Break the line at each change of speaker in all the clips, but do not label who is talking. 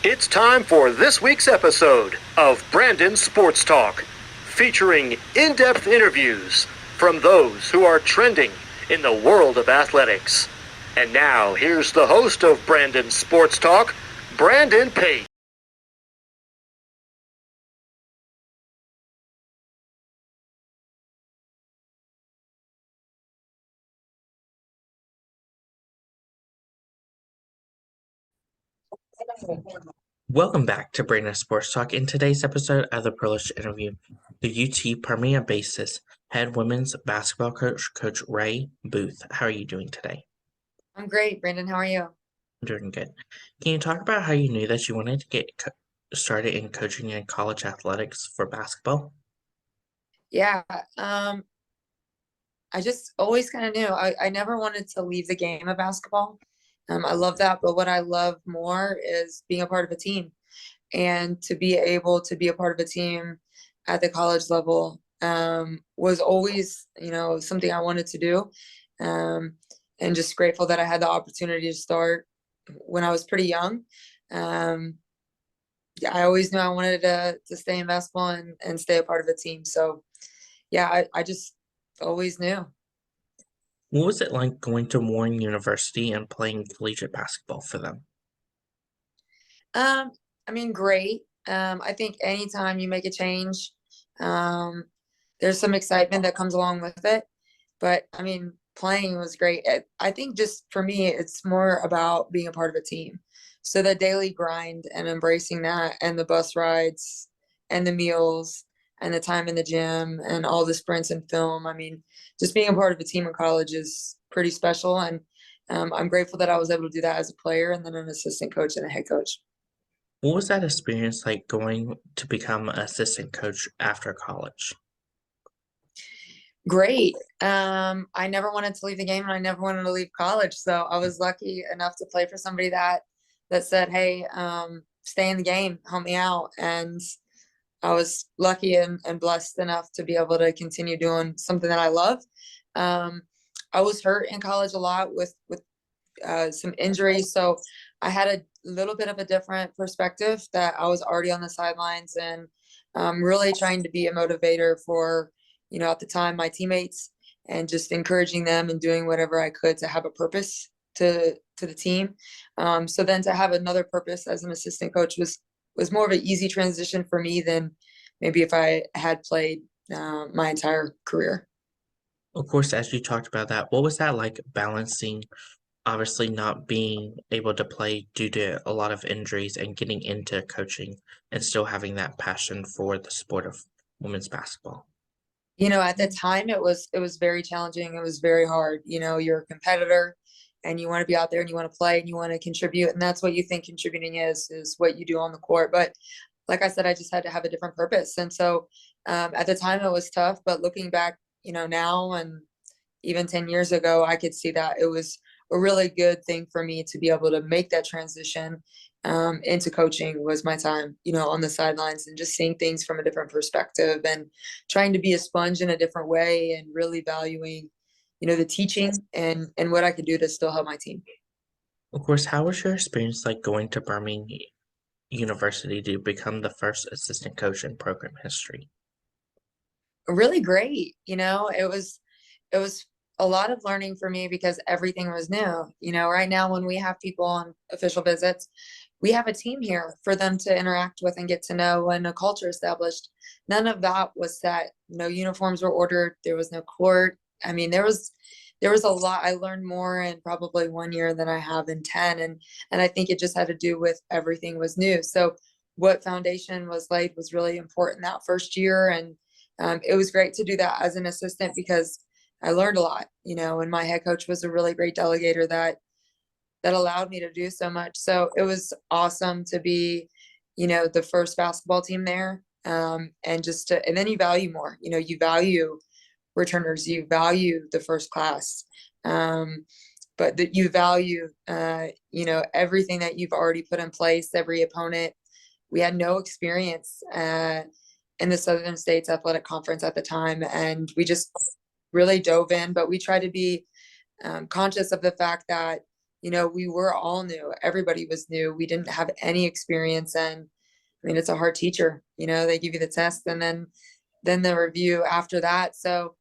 It's time for this week's episode of Brandon Sports Talk, featuring in-depth interviews from those who are trending in the world of athletics. And now, here's the host of Brandon Sports Talk, Brandon Pate.
Welcome back to Brandon Sports Talk. In today's episode, I have the privilege to interview the UT Permian Basin head women's basketball coach, Coach Rae Boothe. How are you doing today?
I'm great, Brandon. How are you?
I'm doing good. Can you talk about how you knew that you wanted to get started in coaching in college athletics for basketball?
Yeah, I just always kind of knew I never wanted to leave the game of basketball. I love that, but what I love more is being a part of a team and to be able to be a part of a team at the college level was always, something I wanted to do. Um, and just grateful that I had the opportunity to start when I was pretty young. Um, yeah, I always knew I wanted to stay in basketball and stay a part of a team. So yeah, I just always knew.
What was it like going to Warren University and playing collegiate basketball for them?
Um, I mean, great. I think anytime you make a change, um, there's some excitement that comes along with it. But I mean, playing was great. I think just for me, it's more about being a part of a team. So the daily grind and embracing that, and the bus rides, and the meals, and the time in the gym, and all the sprints and film. I mean, just being a part of a team in college is pretty special. And I'm grateful that I was able to do that as a player and then an assistant coach and a head coach.
What was that experience like going to become an assistant coach after college?
Great. I never wanted to leave the game and I never wanted to leave college. So I was lucky enough to play for somebody that said, "Hey, stay in the game, help me out." And I was lucky and blessed enough to be able to continue doing something that I love. Um, I was hurt in college a lot with some injuries, so I had a little bit of a different perspective that I was already on the sidelines and really trying to be a motivator for, at the time, my teammates and just encouraging them and doing whatever I could to have a purpose to the team. So then to have another purpose as an assistant coach was more of an easy transition for me than maybe if I had played my entire career.
Of course, as you talked about that, what was that like balancing obviously not being able to play due to a lot of injuries and getting into coaching and still having that passion for the sport of women's basketball?
At the time it was very challenging. It was very hard. You're a competitor and you want to be out there and you want to play and you want to contribute. And that's what you think contributing is what you do on the court. But like I said, I just had to have a different purpose. And so at the time it was tough, but looking back, now and even 10 years ago, I could see that it was a really good thing for me to be able to make that transition into coaching was my time, on the sidelines and just seeing things from a different perspective and trying to be a sponge in a different way and really valuing, the teaching and what I could do to still help my team.
Of course, how was your experience like going to Birmingham University to become the first assistant coach in program history?
Really great. It was a lot of learning for me because everything was new. Right now when we have people on official visits, we have a team here for them to interact with and get to know and a culture established. None of that was set. No uniforms were ordered. There was no court. I mean, there was a lot. I learned more in probably 1 year than I have in 10. And I think it just had to do with everything was new. So what foundation was laid was really important that first year. And it was great to do that as an assistant because I learned a lot, and my head coach was a really great delegator that allowed me to do so much. So it was awesome to be, the first basketball team there. And then you value more, you value returners, you value the first class. But that you value, everything that you've already put in place, every opponent. We had no experience in the Southern States Athletic Conference at the time, and we just really dove in. But we try to be conscious of the fact that we were all new. Everybody was new. We didn't have any experience. And I mean, it's a hard teacher, they give you the test and then the review after that. So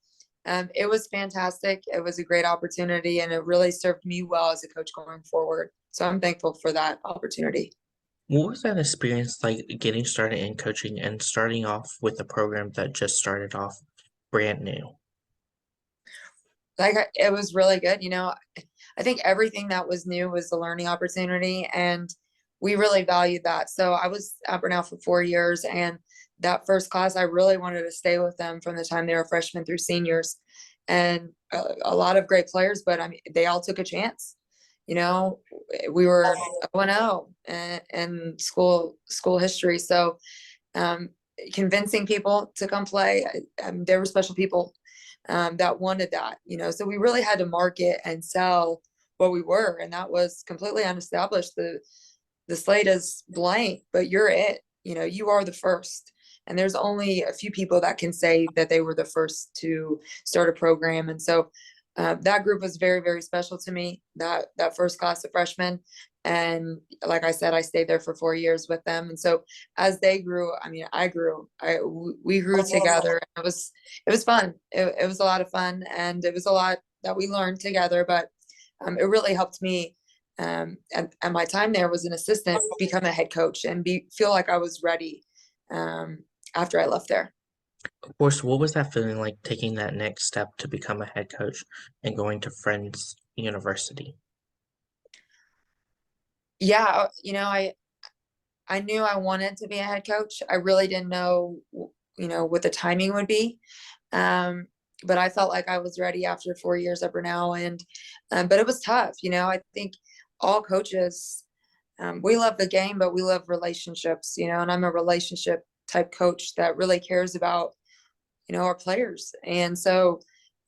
it was fantastic. It was a great opportunity, and it really served me well as a coach going forward. So I'm thankful for that opportunity.
What was that experience like getting started in coaching and starting off with a program that just started off brand new?
It was really good. I think everything that was new was the learning opportunity, and we really valued that. So I was at Burnell for 4 years, and that first class, I really wanted to stay with them from the time they were freshmen through seniors, and a lot of great players, but I mean, they all took a chance. We were 0-0 in school history. So um, convincing people to come play, there were special people that wanted that, so we really had to market and sell what we were, and that was completely unestablished. The slate is blank, but you're it. You are the first, and there's only a few people that can say that they were the first to start a program. And so that group was very, very special to me, that first class of freshmen. And like I said, I stayed there for 4 years with them. And so as they grew, I mean, we grew together. It was fun. It was a lot of fun, and it was a lot that we learned together, but it really helped me. And my time there was an assistant, become a head coach and feel like I was ready after I left there.
Of course, what was that feeling like taking that next step to become a head coach and going to Friends University?
Yeah, I knew I wanted to be a head coach. I really didn't know, what the timing would be. But I felt like I was ready after 4 years at Burnell, and but it was tough. I think all coaches, we love the game, but we love relationships. And I'm a relationship type coach that really cares about our players. And so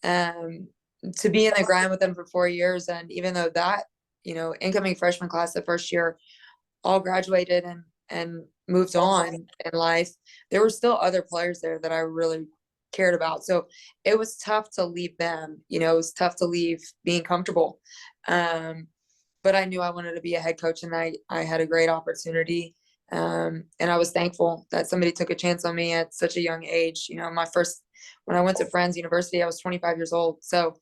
to be in the grind with them for 4 years, and even though that incoming freshman class the first year all graduated and moved on in life, there were still other players there that I really cared about. So it was tough to leave them. It was tough to leave being comfortable. But I knew I wanted to be a head coach, and I had a great opportunity. And I was thankful that somebody took a chance on me at such a young age. When I went to Friends University, I was 25 years old. So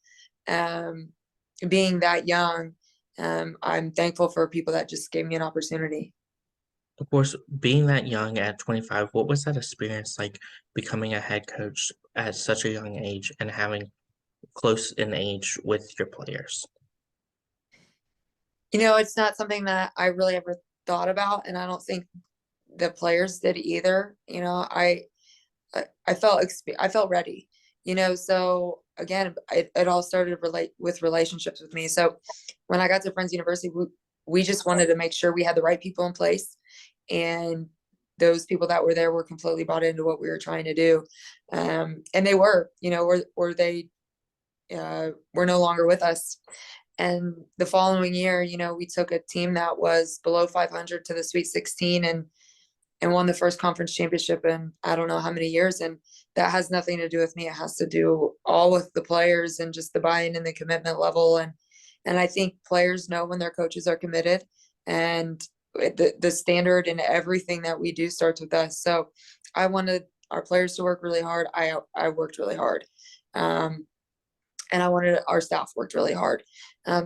being that young, I'm thankful for people that just gave me an opportunity.
Of course, being that young at 25, what was that experience like becoming a head coach at such a young age and having close in age with your players?
It's not something that I really ever thought about, and I don't think the players did either. I felt ready. So again, it all started with relationships with me. So when I got to Friends University, we just wanted to make sure we had the right people in place, and those people that were there were completely bought into what we were trying to do. And they were, or they were no longer with us. And the following year, we took a team that was below 500 to the Sweet 16 and won the first conference championship in I don't know how many years. And that has nothing to do with me. It has to do all with the players and just the buy-in and the commitment level. And I think players know when their coaches are committed, and the standard and everything that we do starts with us. So I wanted our players to work really hard. I worked really hard. And I wanted our staff worked really hard.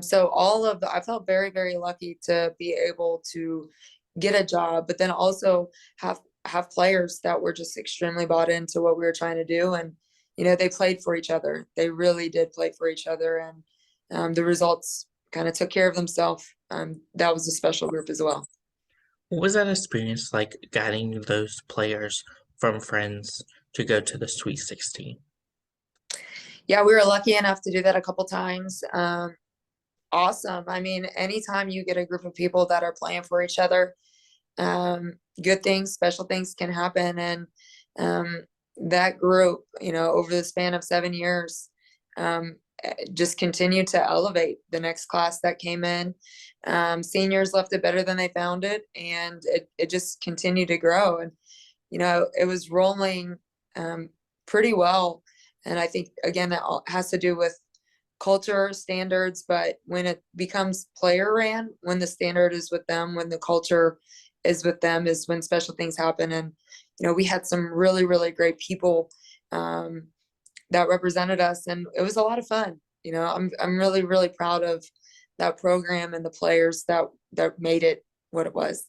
So I felt very, very lucky to be able to get a job, but then also have players that were just extremely bought into what we were trying to do. And, they played for each other. They really did play for each other. And the results kind of took care of themselves. That was a special group as well.
What was that experience like guiding those players from Friends to go to the Sweet 16?
Yeah, we were lucky enough to do that a couple times. Awesome. I mean, anytime you get a group of people that are playing for each other, good things, special things can happen. And that group, over the span of 7 years, just continued to elevate the next class that came in. Seniors left it better than they found it, and it just continued to grow. And it was rolling pretty well. And I think, again, that has to do with culture standards, but when it becomes player ran, when the standard is with them, when the culture is with them, is when special things happen. And we had some really, really great people that represented us, and it was a lot of fun. I'm really, really proud of that program and the players that made it what it was.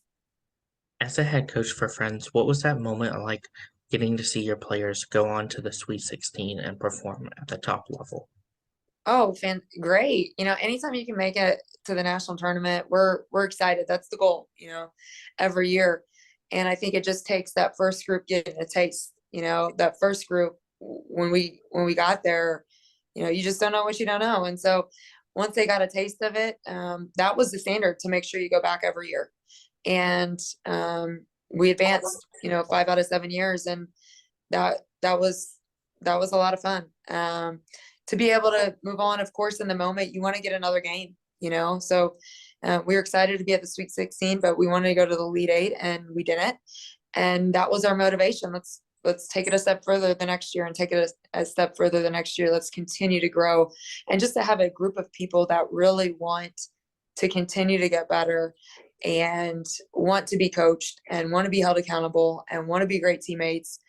As a head coach for Friends, what was that moment like getting to see your players go on to the Sweet 16 and perform at the top level?
Oh, great. Anytime you can make it to the national tournament, we're excited. That's the goal, every year. And I think it just takes that first group getting a taste, that first group when we got there, you just don't know what you don't know. And so once they got a taste of it, that was the standard to make sure you go back every year. And we advanced, 5 out of 7 years, and that was a lot of fun. To be able to move on, of course, in the moment, you want to get another game, so we were excited to be at the Sweet 16, but we wanted to go to the Elite Eight, and we didn't. And that was our motivation. Let's take it a step further the next year, and take it a step further the next year. Let's continue to grow, and just to have a group of people that really want to continue to get better and want to be coached and want to be held accountable and want to be great teammates.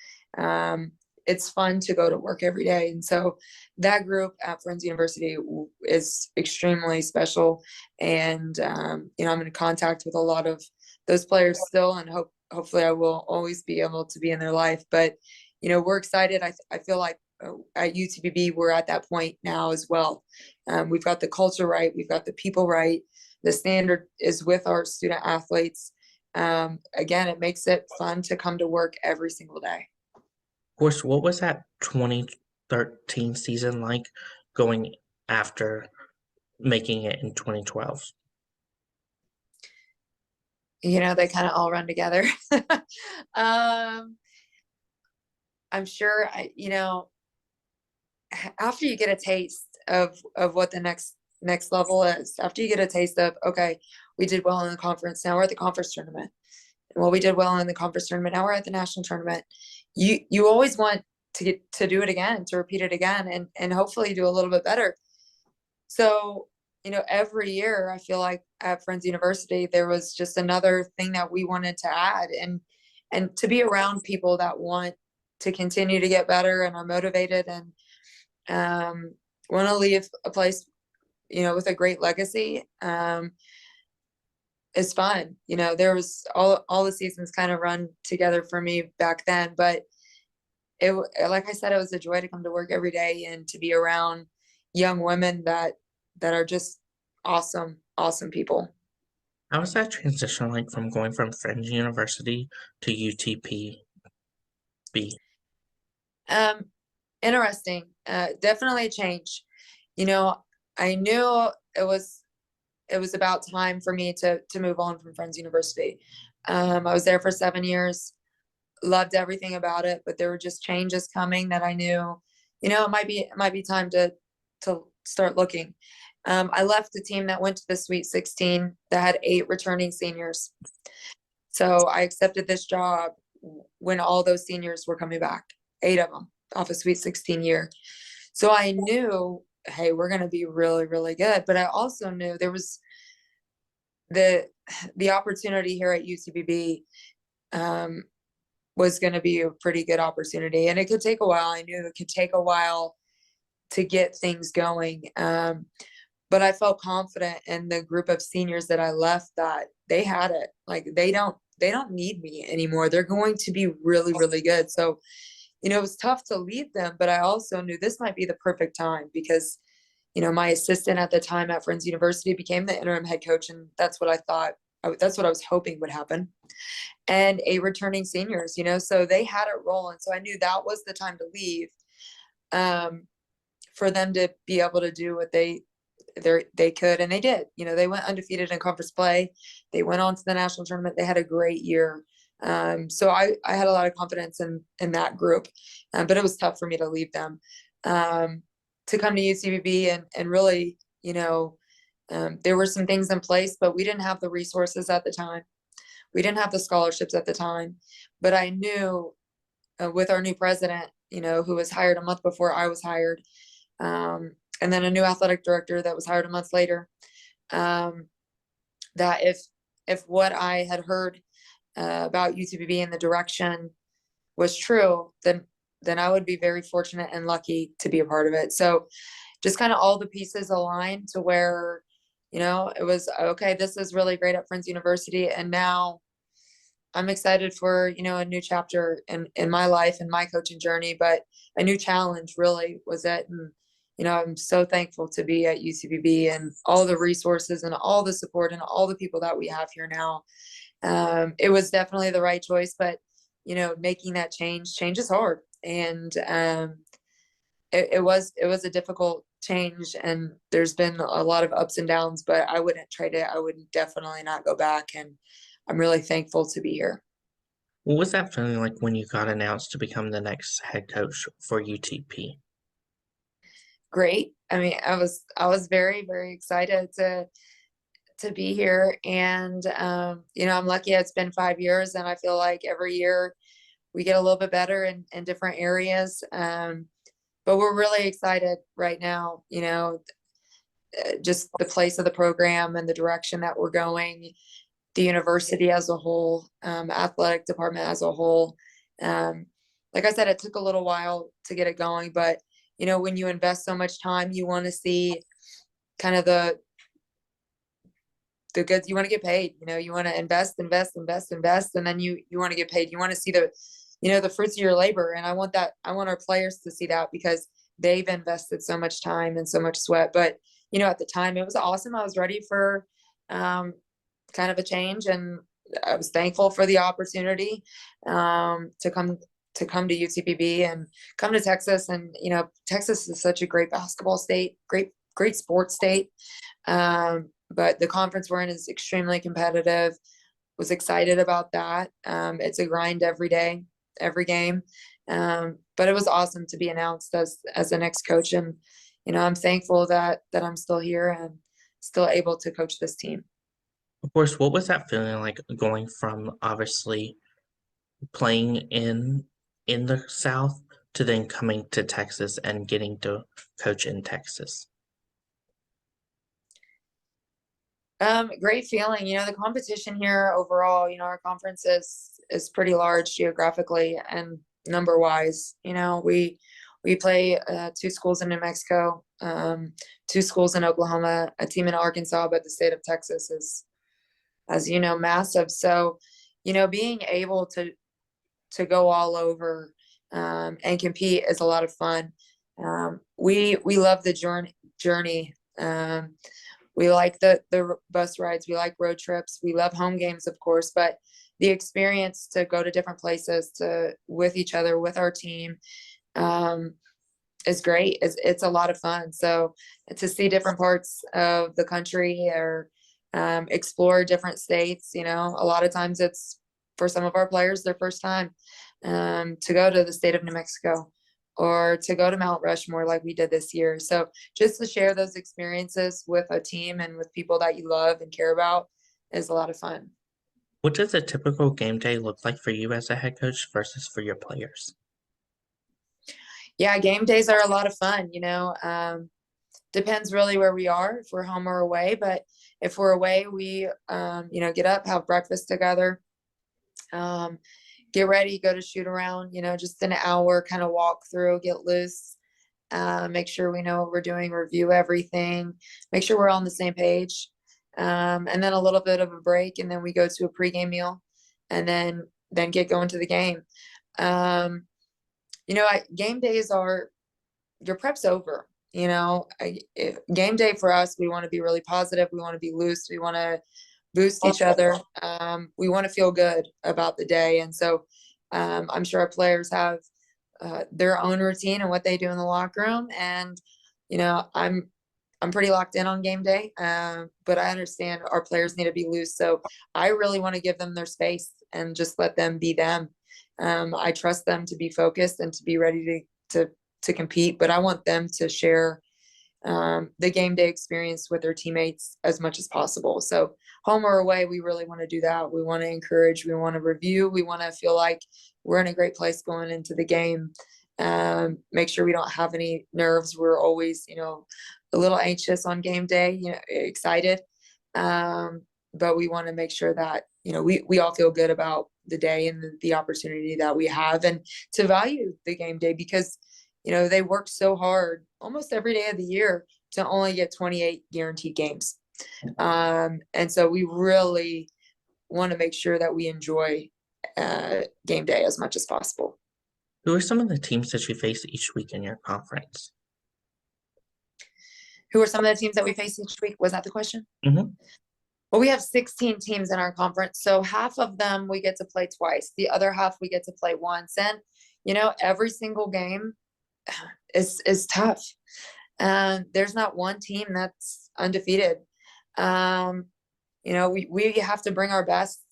It's fun to go to work every day. And so that group at Friends University is extremely special. And, I'm in contact with a lot of those players still, and hopefully I will always be able to be in their life. But, we're excited. I feel like at UTBB, we're at that point now as well. We've got the culture right. We've got the people right. The standard is with our student athletes. Again, it makes it fun to come to work every single day.
Of course, what was that 2013 season like going after making it in 2012?
They kind of all run together. I'm sure, after you get a taste of what the next level is, after you get a taste of, okay, we did well in the conference, now we're at the conference tournament. Well, we did well in the conference tournament, now we're at the national tournament. You always want to get to do it again, to repeat it again, and hopefully do a little bit better. So, every year I feel like at Friends University, there was just another thing that we wanted to add, and to be around people that want to continue to get better and are motivated and want to leave a place, with a great legacy, is fun. There was all the seasons kind of run together for me back then, but like I said, it was a joy to come to work every day and to be around young women that are just awesome people.
How was that transition like from going from Friends University to UTPB?
Interesting. Definitely a change. I knew it was about time for me to move on from Friends University. I was there for 7 years, loved everything about it, but there were just changes coming that I knew, it might be time to start looking. I left the team that went to the Sweet 16 that had 8 returning seniors. So I accepted this job when all those seniors were coming back, 8 of them off a Sweet 16 year. So I knew, hey, we're going to be really, really good. But I also knew there was the opportunity here at UTBB was going to be a pretty good opportunity, and it could take a while. I knew it could take a while to get things going. But I felt confident in the group of seniors that I left that they had it. Like they don't need me anymore. They're going to be really, really good. So, it was tough to leave them, but I also knew this might be the perfect time because, my assistant at the time at Friends University became the interim head coach. And that's what I thought, that's what I was hoping would happen. And 8 returning seniors, so they had it rolling. So I knew that was the time to leave, for them to be able to do what they could, and they did. They went undefeated in conference play. They went on to the national tournament. They had a great year. So I had a lot of confidence in that group, but it was tough for me to leave them, to come to UCBB and really, there were some things in place, but we didn't have the resources at the time. We didn't have the scholarships at the time, but I knew with our new president, who was hired a month before I was hired, and then a new athletic director that was hired a month later. That if what I had heard about UTPB and the direction was true, then I would be very fortunate and lucky to be a part of it. So just kind of all the pieces aligned to where, it was okay. This is really great at Friends University, and now I'm excited for, a new chapter in my life and my coaching journey, but a new challenge really was it. And, I'm so thankful to be at UCBB and all the resources and all the support and all the people that we have here now. It was definitely the right choice, but, making that change is hard. And it was a difficult change, and there's been a lot of ups and downs, but I wouldn't trade it. I would definitely not go back. And I'm really thankful to be here.
What was that feeling like when you got announced to become the next head coach for UTP?
Great. I mean, I was very, very excited to be here. And, I'm lucky it's been 5 years, and I feel like every year we get a little bit better in different areas. But we're really excited right now, just the place of the program and the direction that we're going, the university as a whole, athletic department as a whole. Like I said, it took a little while to get it going, but when you invest so much time, you want to see kind of the goods. You want to get paid. You want to invest, and then you want to get paid. You want to see the fruits of your labor. And I want our players to see that, because they've invested so much time and so much sweat. But at the time, it was awesome. I was ready for kind of a change, and I was thankful for the opportunity to come to UTPB and come to Texas. And Texas is such a great basketball state, great sports state. But the conference we're in is extremely competitive. Was excited about that. It's a grind every day, every game. But it was awesome to be announced as the next coach. And, I'm thankful that I'm still here and still able to coach this team.
Of course, what was that feeling like going from obviously playing in the South to then coming to Texas and getting to coach in Texas?
Great feeling. The competition here overall, our conference is pretty large geographically and number wise. We play 2 schools in New Mexico, 2 schools in Oklahoma, a team in Arkansas, but the state of Texas is, as you know, massive. So, being able to go all over and compete is a lot of fun. We love the journey. We like the bus rides. We like road trips. We love home games, of course, but the experience to go to different places with each other, with our team, is great. It's a lot of fun. So to see different parts of the country or explore different states, a lot of times it's, for some of our players, their first time to go to the state of New Mexico or to go to Mount Rushmore like we did this year. So just to share those experiences with a team and with people that you love and care about is a lot of fun.
What does a typical game day look like for you as a head coach versus for your players?
Yeah, game days are a lot of fun, depends really where we are, if we're home or away. But if we're away, we, get up, have breakfast together, get ready, go to shoot around, just an hour, kind of walk through, get loose, make sure we know what we're doing, review everything, make sure we're on the same page. And then a little bit of a break, and then we go to a pregame meal, and then get going to the game. Game days are, your prep's over. Game day for us, we want to be really positive. We want to be loose. We want to boost each other. We want to feel good about the day. And so I'm sure our players have their own routine and what they do in the locker room. And, I'm pretty locked in on game day, but I understand our players need to be loose. So I really want to give them their space and just let them be them. I trust them to be focused and to be ready to compete, but I want them to share the game day experience with their teammates as much as possible. So home or away, we really want to do that. We want to encourage, we want to review, we want to feel like we're in a great place going into the game. make sure we don't have any nerves. We're always, a little anxious on game day, excited. But we want to make sure that, we all feel good about the day and the opportunity that we have, and to value the game day, because, they work so hard almost every day of the year to only get 28 guaranteed games. And so we really want to make sure that we enjoy game day as much as possible.
Who are some of the teams that you face each week in your conference?
Who are some of the teams that we face each week? Was that the question?
Mm-hmm.
Well, we have 16 teams in our conference, so half of them we get to play twice. The other half we get to play once, and every single game is tough. There's not one team that's undefeated. We have to bring our best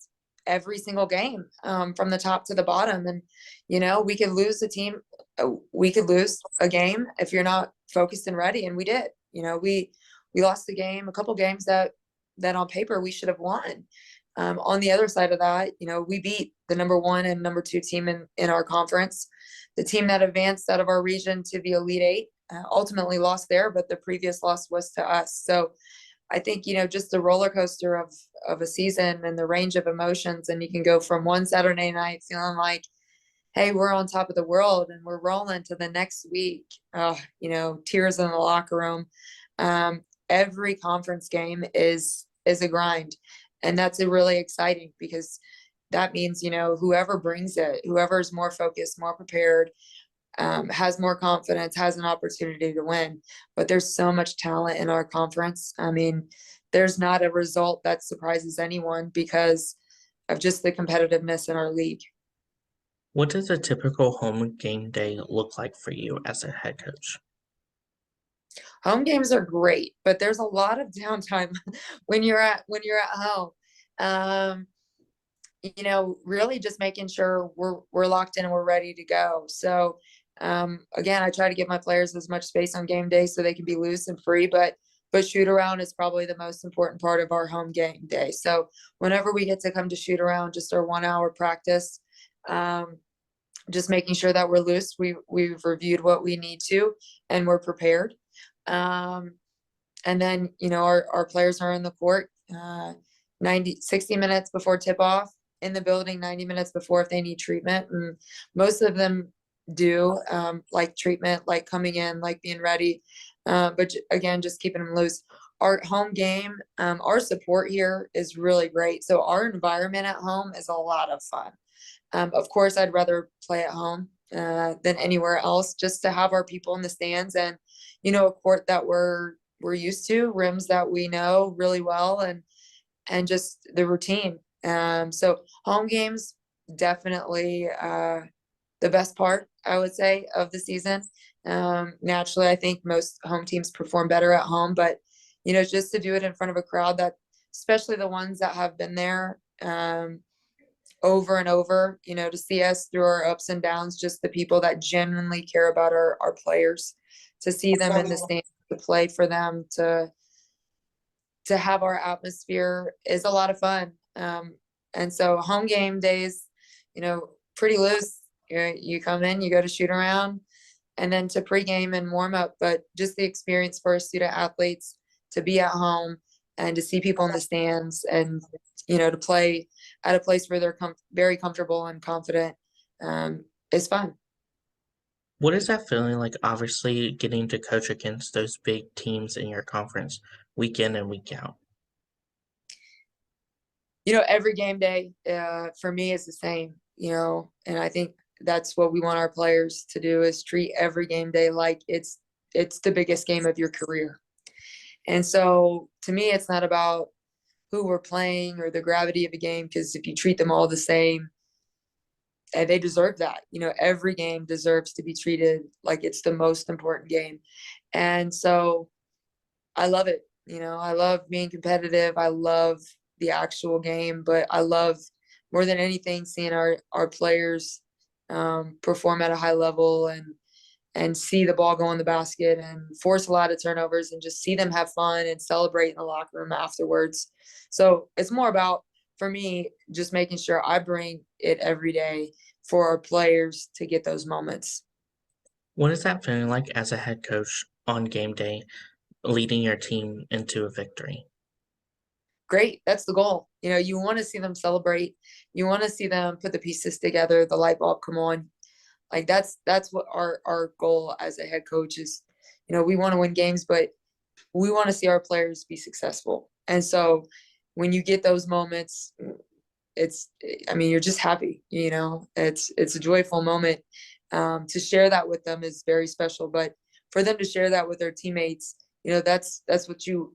every single game, from the top to the bottom, and we could lose a game if you're not focused and ready, and we did. We lost a couple games that on paper we should have won. On the other side of that, we beat the number 1 and number 2 team in our conference. The team that advanced out of our region to the Elite Eight ultimately lost there, but the previous loss was to us. So I think, just the roller coaster of a season and the range of emotions, and you can go from one Saturday night feeling like, hey, we're on top of the world and we're rolling, to the next week, tears in the locker room. Every conference game is a grind, and that's really exciting, because that means, whoever brings it, whoever's more focused, more prepared, has more confidence, has an opportunity to win. But there's so much talent in our conference. I mean, there's not a result that surprises anyone because of just the competitiveness in our league.
What does a typical home game day look like for you as a head coach?
Home games are great, but there's a lot of downtime when you're at home. Really just making sure we're locked in and we're ready to go. So again, I try to give my players as much space on game day so they can be loose and free, but shoot around is probably the most important part of our home game day. So whenever we get to come to shoot around, just our 1 hour practice, just making sure that we're loose. We've reviewed what we need to, and we're prepared. And then, our players are in the court 60 minutes before tip off, in the building 90 minutes before if they need treatment. And most of them do like treatment, like coming in, like being ready. But again, just keeping them loose. Our home game, our support here is really great. So our environment at home is a lot of fun. Of course, I'd rather play at home than anywhere else, just to have our people in the stands, and, a court that we're used to, rims that we know really well, and just the routine. So home games, definitely the best part, I would say, of the season. Naturally, I think most home teams perform better at home, but, just to do it in front of a crowd that, especially the ones that have been there over and over, to see us through our ups and downs, just the people that genuinely care about our players, to see them in the stands, to play for them, to have our atmosphere is a lot of fun. And so home game days, pretty loose. You come in, you go to shoot around, and then to pregame and warm up. But just the experience for our student athletes to be at home and to see people in the stands, and, to play at a place where they're very comfortable and confident is fun.
What is that feeling like, obviously, getting to coach against those big teams in your conference week in and week out?
Every game day for me is the same, and I think that's what we want our players to do, is treat every game day like it's the biggest game of your career. And so to me, it's not about who we're playing or the gravity of a game, because if you treat them all the same, and they deserve that. Every game deserves to be treated like it's the most important game. And so I love it. I love being competitive. I love the actual game, but I love more than anything seeing our players perform at a high level, and see the ball go in the basket and force a lot of turnovers, and just see them have fun and celebrate in the locker room afterwards. So it's more about, for me, just making sure I bring it every day for our players to get those moments.
What is that feeling like as a head coach on game day, leading your team into a victory?
Great. That's the goal. You want to see them celebrate. You want to see them put the pieces together, the light bulb come on. Like that's what our goal as a head coach is. We want to win games, but we want to see our players be successful. And so when you get those moments, you're just happy, it's a joyful moment. To share that with them is very special, but for them to share that with their teammates, that's what you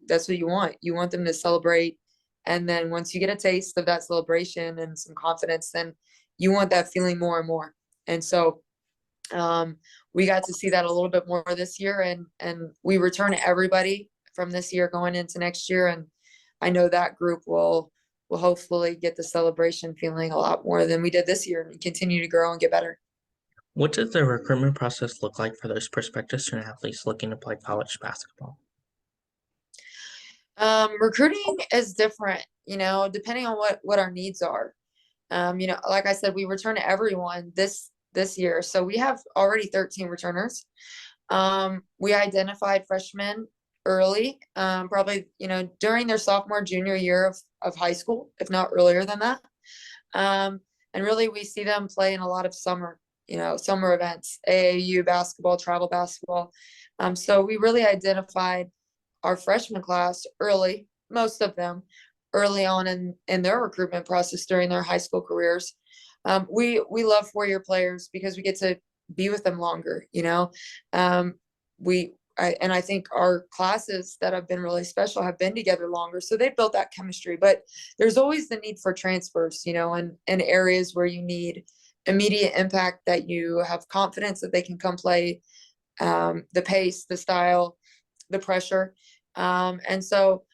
want. You want them to celebrate. And then once you get a taste of that celebration and some confidence, then you want that feeling more and more. And so we got to see that a little bit more this year, and we return everybody from this year going into next year. And I know that group will hopefully get the celebration feeling a lot more than we did this year and continue to grow and get better.
What does the recruitment process look like for those prospective student athletes looking to play college basketball?
Recruiting is different, depending on what our needs are. Like I said, we return everyone this year. So we have already 13 returners. We identified freshmen early, probably, during their sophomore, junior year of high school, if not earlier than that. And really we see them play in a lot of summer events, AAU basketball, travel basketball. So we really identified our freshman class early, most of them early on in their recruitment process during their high school careers. We love 4-year players because we get to be with them longer. I think our classes that have been really special have been together longer, so they built that chemistry. But there's always the need for transfers, in areas where you need immediate impact, that you have confidence that they can come play, the pace, the style, the pressure. And so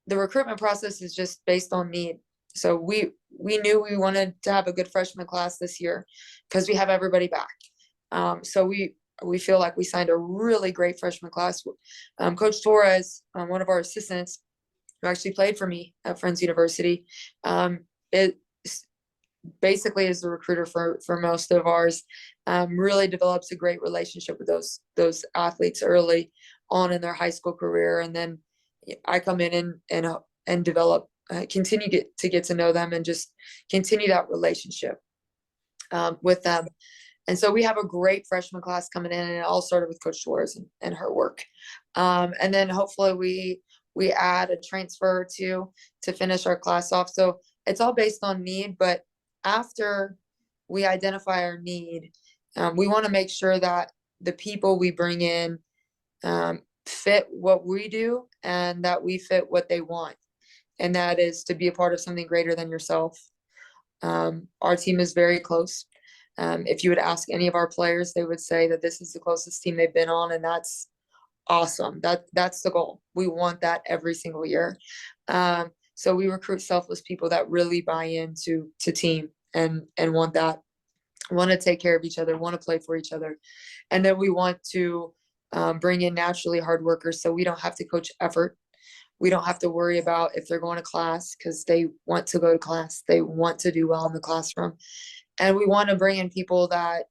the recruitment process is just based on need. So we knew we wanted to have a good freshman class this year because we have everybody back. So we feel like we signed a really great freshman class. Coach Torres, one of our assistants, who actually played for me at Friends University, it basically is the recruiter for most of ours. Really develops a great relationship with those athletes early on in their high school career, and then I come in and develop, continue to get to know them and just continue that relationship with them. And so we have a great freshman class coming in, and it all started with Coach Torres and her work. And then hopefully we add a transfer or two to finish our class off. So it's all based on need, but after we identify our need, we want to make sure that the people we bring in fit what we do and that we fit what they want. And that is to be a part of something greater than yourself. Our team is very close. If you would ask any of our players, they would say that this is the closest team they've been on, and that's awesome. That's the goal. We want that every single year. So we recruit selfless people that really buy into team and want to take care of each other, want to play for each other. And then we want to bring in naturally hard workers, so we don't have to coach effort. We don't have to worry about if they're going to class, because they want to go to class. They want to do well in the classroom. And we want to bring in people that,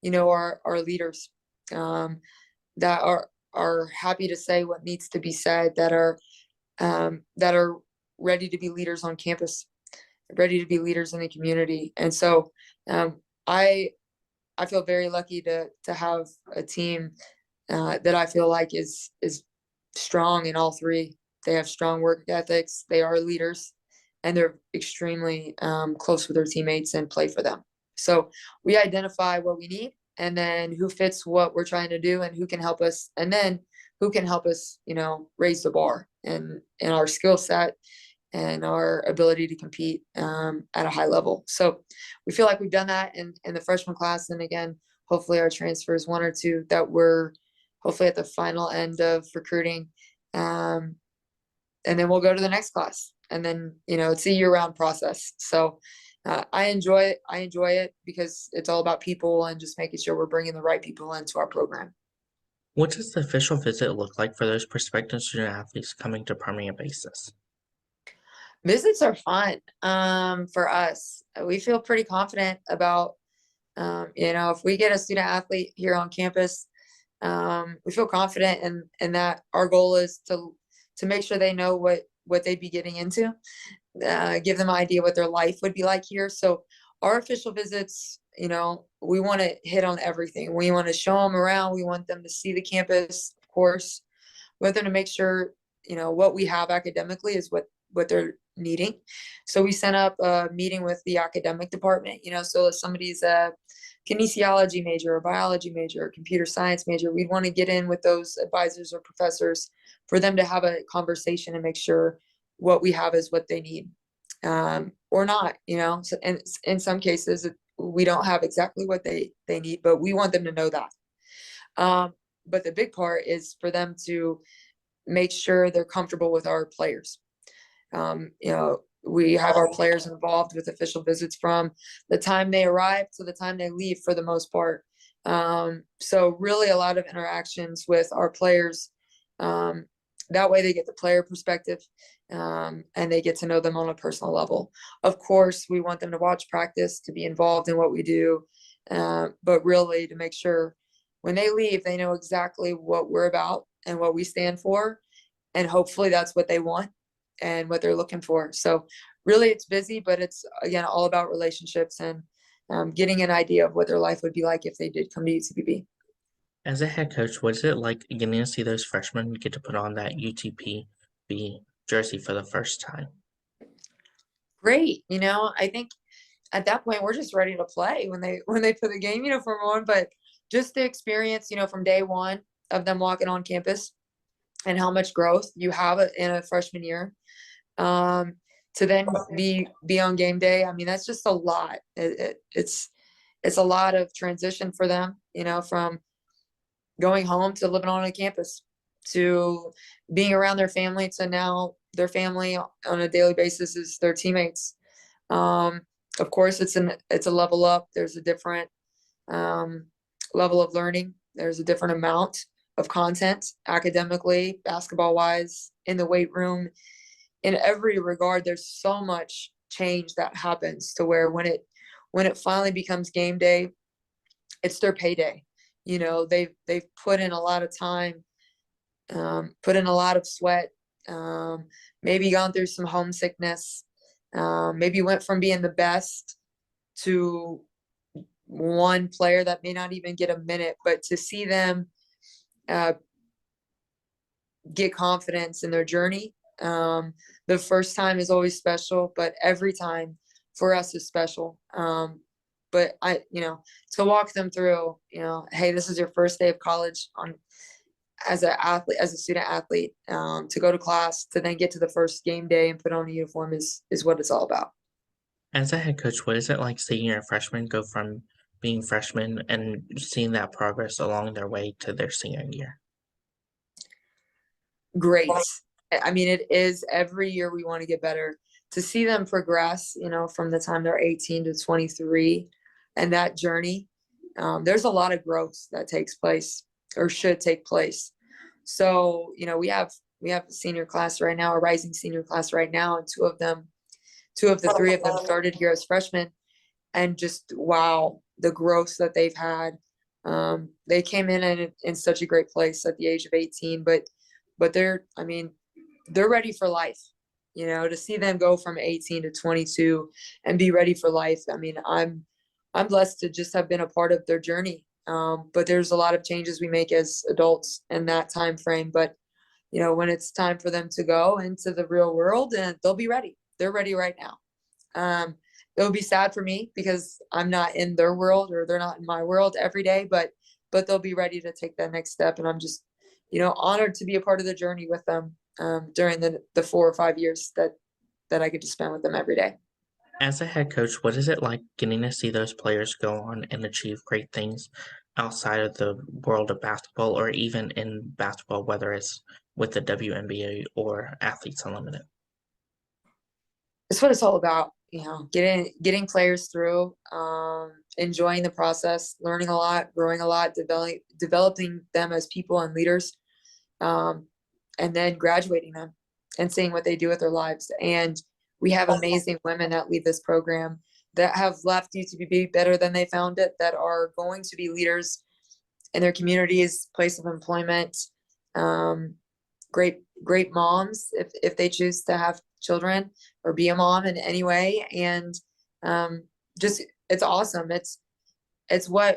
are leaders, that are happy to say what needs to be said, that are ready to be leaders on campus, ready to be leaders in the community. And so I feel very lucky to have a team that I feel like is strong in all three. They have strong work ethics, they are leaders, and they're extremely close with their teammates and play for them. So we identify what we need, and then who fits what we're trying to do, and who can help us, and then who can help us, raise the bar and our skill set and our ability to compete at a high level. So we feel like we've done that in the freshman class. And again, hopefully our transfers, 1 or 2 that we're hopefully at the final end of recruiting. And then we'll go to the next class, and then, it's a year-round process. So I enjoy it. I enjoy it because it's all about people and just making sure we're bringing the right people into our program.
What does the official visit look like for those prospective student athletes coming to Permian Basin?
Visits are fun for us. We feel pretty confident about, if we get a student athlete here on campus, We feel confident in that. Our goal is to make sure they know what they'd be getting into, give them an idea what their life would be like here. So our official visits, we want to hit on everything. We want to show them around. We want them to see the campus, of course. We want them to make sure, what we have academically is what they're needing. So we set up a meeting with the academic department, so if somebody's a kinesiology major or biology major or computer science major, we'd want to get in with those advisors or professors for them to have a conversation and make sure what we have is what they need, or not, so, and in some cases we don't have exactly what they need, but we want them to know that. But the big part is for them to make sure they're comfortable with our players. We have our players involved with official visits from the time they arrive to the time they leave for the most part. So really a lot of interactions with our players. That way they get the player perspective, and they get to know them on a personal level. Of course, we want them to watch practice, to be involved in what we do, but really to make sure when they leave, they know exactly what we're about and what we stand for. And hopefully that's what they want and what they're looking for. So really it's busy, but it's, again, all about relationships and getting an idea of what their life would be like if they did come to UTPB.
As a head coach, what is it like getting to see those freshmen get to put on that UTPB jersey for the first time?
Great. I think at that point we're just ready to play when they put the game uniform on, but just the experience, from day one of them walking on campus and how much growth you have in a freshman year, to then be on game day. I mean, that's just a lot. It's a lot of transition for them, from going home to living on a campus to being around their family to now their family on a daily basis is their teammates. Of course, it's a level up. There's a different level of learning. There's a different amount of content academically, basketball wise, in the weight room, in every regard. There's so much change that happens to where when it finally becomes game day, it's their payday. They've put in a lot of time, put in a lot of sweat, maybe gone through some homesickness, maybe went from being the best to one player that may not even get a minute, but to see them get confidence in their journey. The first time is always special, but every time for us is special. But to walk them through, hey, this is your first day of college as a student athlete, to go to class, to then get to the first game day and put on a uniform is what it's all about.
As a head coach, what is it like seeing your freshmen go from being freshmen and seeing that progress along their way to their senior year?
Great. I mean, it is every year we want to get better. To see them progress, from the time they're 18 to 23 and that journey, there's a lot of growth that takes place or should take place. So, we have a senior class right now, a rising senior class right now, and two of the three of them started here as freshmen, and just, wow, the growth that they've had. They came in such a great place at the age of 18, but they're ready for life, to see them go from 18 to 22 and be ready for life. I mean, I'm blessed to just have been a part of their journey. But there's a lot of changes we make as adults in that time frame. But, when it's time for them to go into the real world, and they'll be ready. They're ready right now. It would be sad for me because I'm not in their world, or they're not in my world every day, but they'll be ready to take that next step. And I'm just, honored to be a part of the journey with them, during the 4 or 5 years that I get to spend with them every day.
As a head coach, what is it like getting to see those players go on and achieve great things outside of the world of basketball, or even in basketball, whether it's with the WNBA or Athletes Unlimited?
It's what it's all about, getting players through, enjoying the process, learning a lot, growing a lot, developing them as people and leaders, and then graduating them and seeing what they do with their lives. And we have amazing women that lead this program that have left UTPB better than they found it, that are going to be leaders in their communities, place of employment, great moms if they choose to have children or be a mom in any way. And just it's awesome. It's why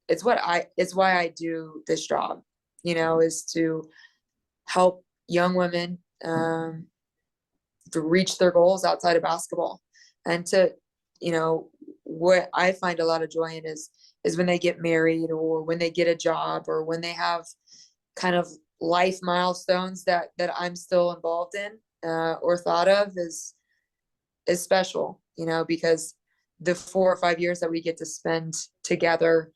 I do this job, is to help young women to reach their goals outside of basketball. And to, what I find a lot of joy in is when they get married, or when they get a job, or when they have kind of life milestones that I'm still involved in, or thought of, is special, because the 4 or 5 years that we get to spend together,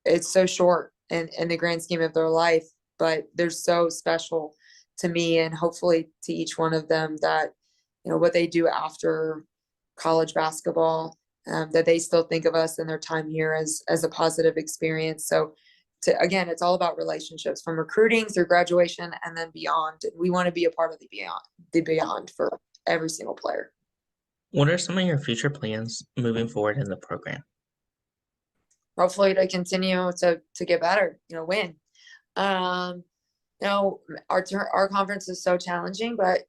it's so short in the grand scheme of their life, but they're so special to me, and hopefully to each one of them, that what they do after college basketball, that they still think of us and their time here as a positive experience. So again, it's all about relationships, from recruiting through graduation and then beyond. We want to be a part of the beyond for every single player.
What are some of your future plans moving forward in the program?
Hopefully to continue to get better, win. Our conference is so challenging, but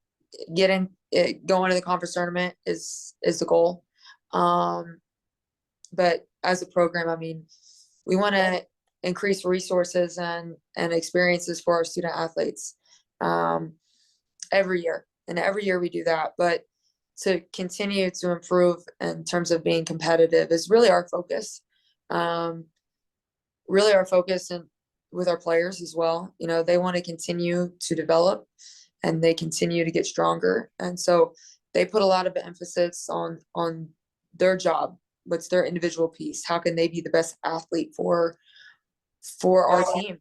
going to the conference tournament is the goal. But as a program, I mean, we want to increase resources and experiences for our student athletes every year. And every year we do that. But to continue to improve in terms of being competitive is really our focus. Really our focus, and with our players as well. They want to continue to develop, and they continue to get stronger. And so they put a lot of emphasis on their job. What's their individual piece? How can they be the best athlete for our team?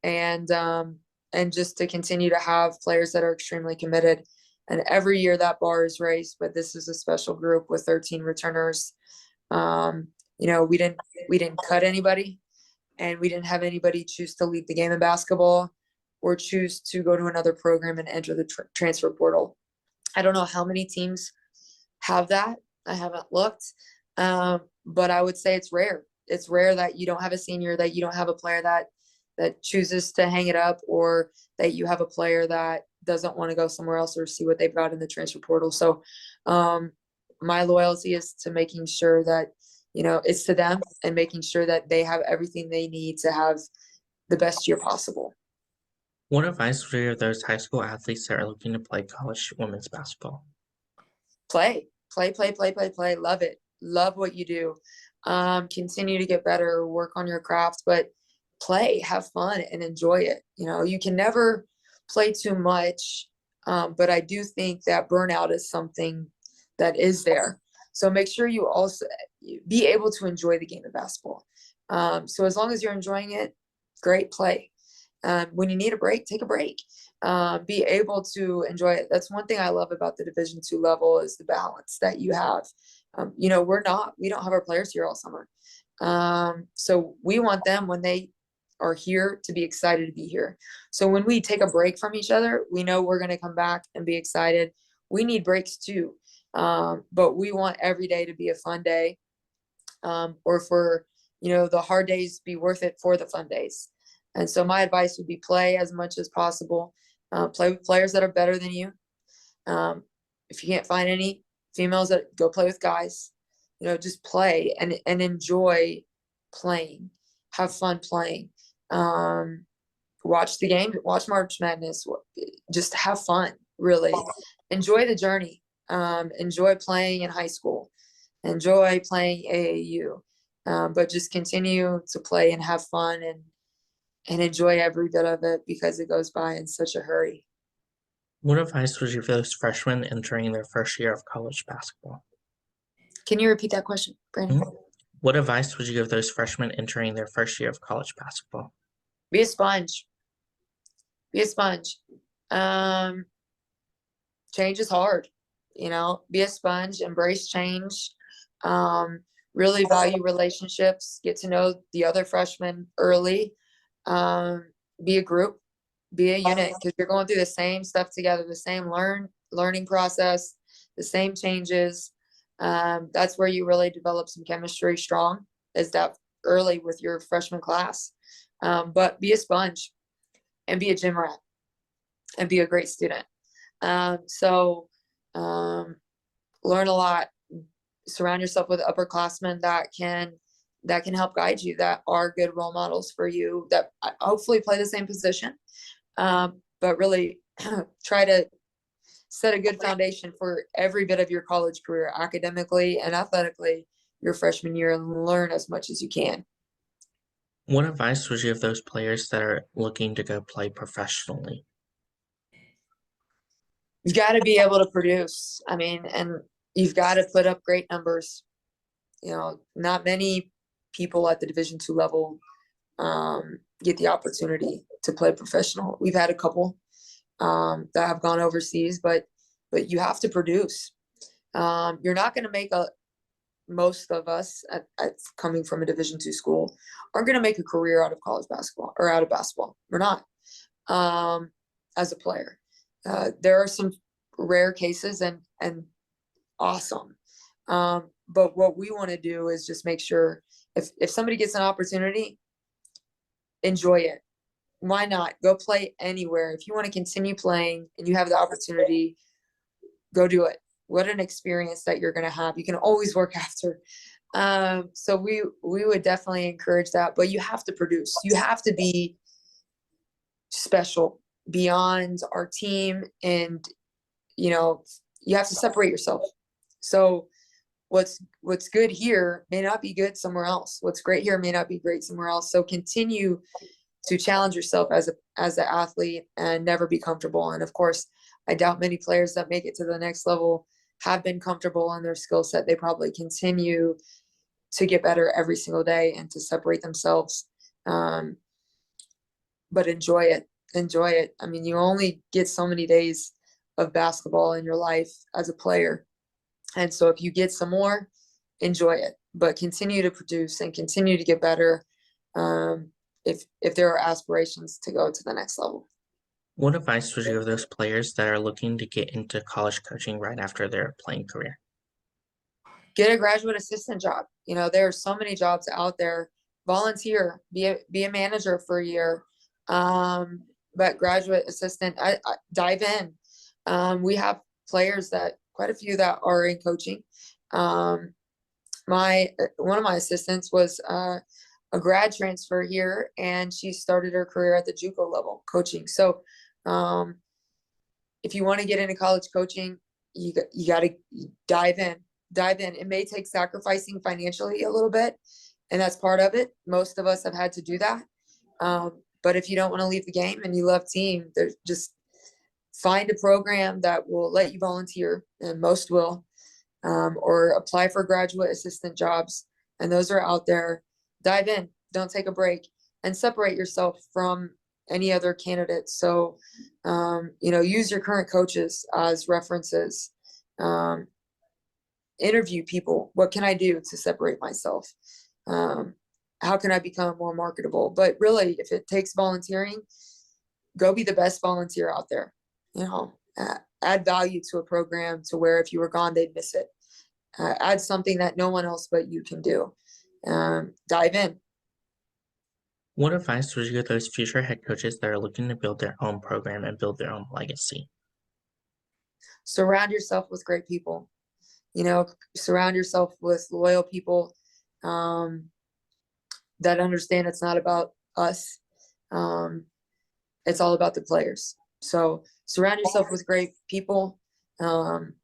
And just to continue to have players that are extremely committed. And every year that bar is raised, but this is a special group with 13 returners. We didn't cut anybody, and we didn't have anybody choose to leave the game of basketball or choose to go to another program and enter the transfer portal. I don't know how many teams have that. I haven't looked, but I would say it's rare. It's rare that you don't have a senior, that you don't have a player that chooses to hang it up, or that you have a player that doesn't want to go somewhere else or see what they've got in the transfer portal. So my loyalty is to making sure that, it's to them, and making sure that they have everything they need to have the best year possible.
What advice would you give those high school athletes that are looking to play college women's basketball?
Play. Love it. Love what you do. Continue to get better, work on your craft, but play, have fun, and enjoy it. You can never play too much, but I do think that burnout is something that is there. So make sure you also be able to enjoy the game of basketball. So as long as you're enjoying it, great, play. When you need a break, take a break. Be able to enjoy it. That's one thing I love about the Division II level, is the balance that you have. We don't have our players here all summer. So we want them, when they are here, to be excited to be here. So when we take a break from each other, we know we're going to come back and be excited. We need breaks too. But we want every day to be a fun day, or for, the hard days be worth it for the fun days. And so my advice would be play as much as possible. Play with players that are better than you. If you can't find any females, that go play with guys. Just play and enjoy playing. Have fun playing. Watch the game. Watch March Madness. Just have fun. Really enjoy the journey. Enjoy playing in high school. Enjoy playing AAU. But just continue to play and have fun and enjoy every bit of it, because it goes by in such a hurry.
What advice would you give those freshmen entering their first year of college basketball?
Can you repeat that question, Brandon?
Mm-hmm. What advice would you give those freshmen entering their first year of college basketball?
Be a sponge. Be a sponge. Change is hard. Be a sponge, embrace change. Really value relationships, get to know the other freshmen early. Be a group, be a unit, because you're going through the same stuff together, the same learning process, the same changes. That's where you really develop some chemistry strong, is that early with your freshman class. But be a sponge and be a gym rat and be a great student. So learn a lot, surround yourself with upperclassmen that can help guide you, that are good role models for you, that hopefully play the same position. But really try to set a good foundation for every bit of your college career, academically and athletically, your freshman year, and learn as much as you can.
What advice would you give those players that are looking to go play professionally?
You've got to be able to produce. I mean, and you've got to put up great numbers. You know, not many people at the Division II level get the opportunity to play professional. We've had a couple that have gone overseas, but you have to produce. You're not going to make most of us at coming from a Division II school aren't going to make a career out of college basketball or out of basketball. We're not, as a player. There are some rare cases and awesome. But what we want to do is just make sure if somebody gets an opportunity, enjoy it. Why not? Go play anywhere. If you want to continue playing and you have the opportunity, go do it. What an experience that you're going to have. You can always work after. So we would definitely encourage that, but you have to produce. You have to be special beyond our team, and you know, you have to separate yourself. So what's good here may not be good somewhere else. What's great here may not be great somewhere else. So continue to challenge yourself as an athlete and never be comfortable. And of course, I doubt many players that make it to the next level have been comfortable in their skill set. They probably continue to get better every single day and to separate themselves. But enjoy it. Enjoy it. I mean, you only get so many days of basketball in your life as a player. And so if you get some more, enjoy it, but continue to produce and continue to get better. If there are aspirations to go to the next level.
What advice would you give those players that are looking to get into college coaching right after their playing career?
Get a graduate assistant job. You know, there are so many jobs out there. Volunteer, be a manager for a year. But graduate assistant, I dive in. We have players quite a few that are in coaching. One of my assistants was a grad transfer here, and she started her career at the JUCO level coaching. So if you want to get into college coaching, you got to dive in. It may take sacrificing financially a little bit, and that's part of it. Most of us have had to do that. But if you don't want to leave the game and you love team, there's just find a program that will let you volunteer, and most will, or apply for graduate assistant jobs. And those are out there. Dive in, don't take a break, and separate yourself from any other candidates. So, use your current coaches as references. Interview people. What can I do to separate myself? How can I become more marketable? But really, if it takes volunteering, go be the best volunteer out there. Add value to a program to where if you were gone, they'd miss it. Add something that no one else but you can do. Dive in.
What advice would you give those future head coaches that are looking to build their own program and build their own legacy?
Surround yourself with great people. Surround yourself with loyal people that understand it's not about us. It's all about the players. So surround yourself with great people on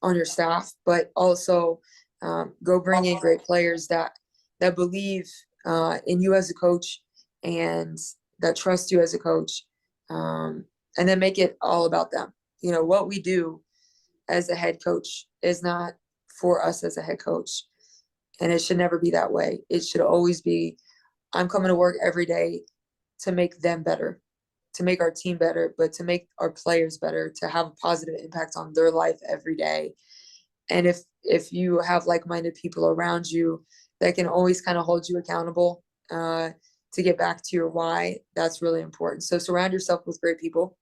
your staff, but also go bring in great players that believe in you as a coach and that trust you as a coach, and then make it all about them. What we do as a head coach is not for us as a head coach, and it should never be that way. It should always be, I'm coming to work every day to make them better, to make our team better, but to make our players better, to have a positive impact on their life every day. And if you have like-minded people around you that can always kind of hold you accountable to get back to your why, that's really important. So surround yourself with great people.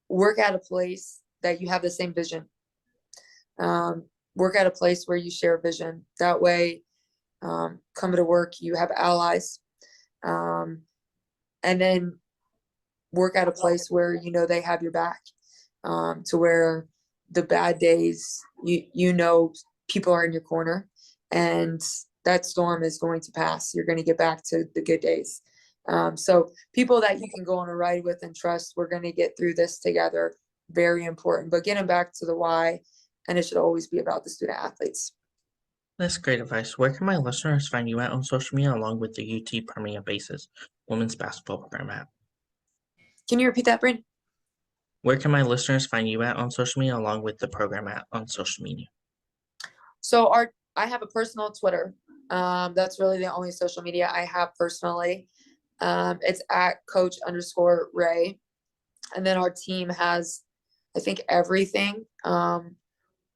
Work at a place that you have the same vision. Work at a place where you share vision. That way coming to work, you have allies, and then work at a place where you know they have your back, to where the bad days, you know people are in your corner, and that storm is going to pass. You're going to get back to the good days. So people that you can go on a ride with and trust, we're going to get through this together. Very important. But getting back to the why, and it should always be about the student athletes.
That's great advice. Where can my listeners find you at on social media along with the UT Permian Basin women's basketball program at?
Can you repeat that, Bryn?
Where can my listeners find you at on social media along with the program at on social media?
So I have a personal Twitter. That's really the only social media I have personally. It's at Coach_Rae. And then our team has, I think, everything.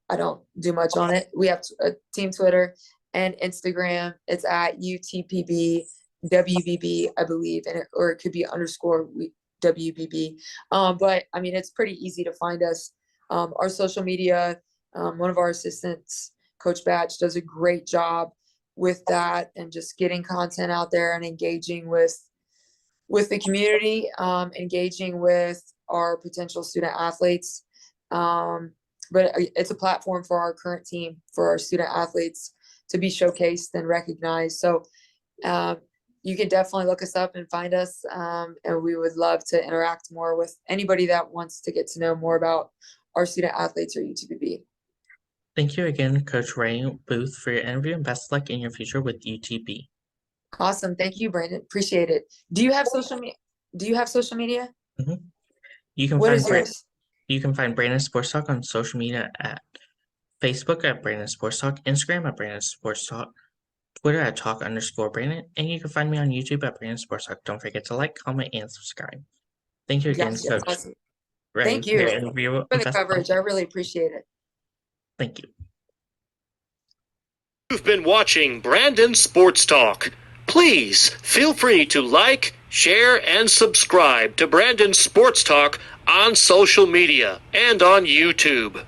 I don't do much on it. We have a team Twitter and Instagram. It's at UTPB WBB, I believe, or it could be _WBB. But I mean, it's pretty easy to find us. Our social media, one of our assistants, Coach Batch, does a great job with that and just getting content out there and engaging with the community, engaging with our potential student athletes. But it's a platform for our current team, for our student athletes to be showcased and recognized. So you can definitely look us up and find us. And we would love to interact more with anybody that wants to get to know more about our student athletes or UTPB.
Thank you again, Coach Rae Boothe, for your interview, and best luck in your future with UTB.
Awesome. Thank you, Brandon. Appreciate it. Do you have social media?
Mm-hmm. You can
What
find
is yours?
You can find Brandon Sports Talk on social media at Facebook at Brandon Sports Talk, Instagram at Brandon Sports Talk, Twitter at Talk_Brandon, and you can find me on YouTube at Brandon Sports Talk. Don't forget to like, comment, and subscribe. Thank you again,
Gotcha.
Coach
Awesome.
Rae,
Thank
for
you
your interview.
for the coverage. I really appreciate it.
Thank you.
You've been watching Brandon Sports Talk. Please feel free to like, share, and subscribe to Brandon Sports Talk on social media and on YouTube.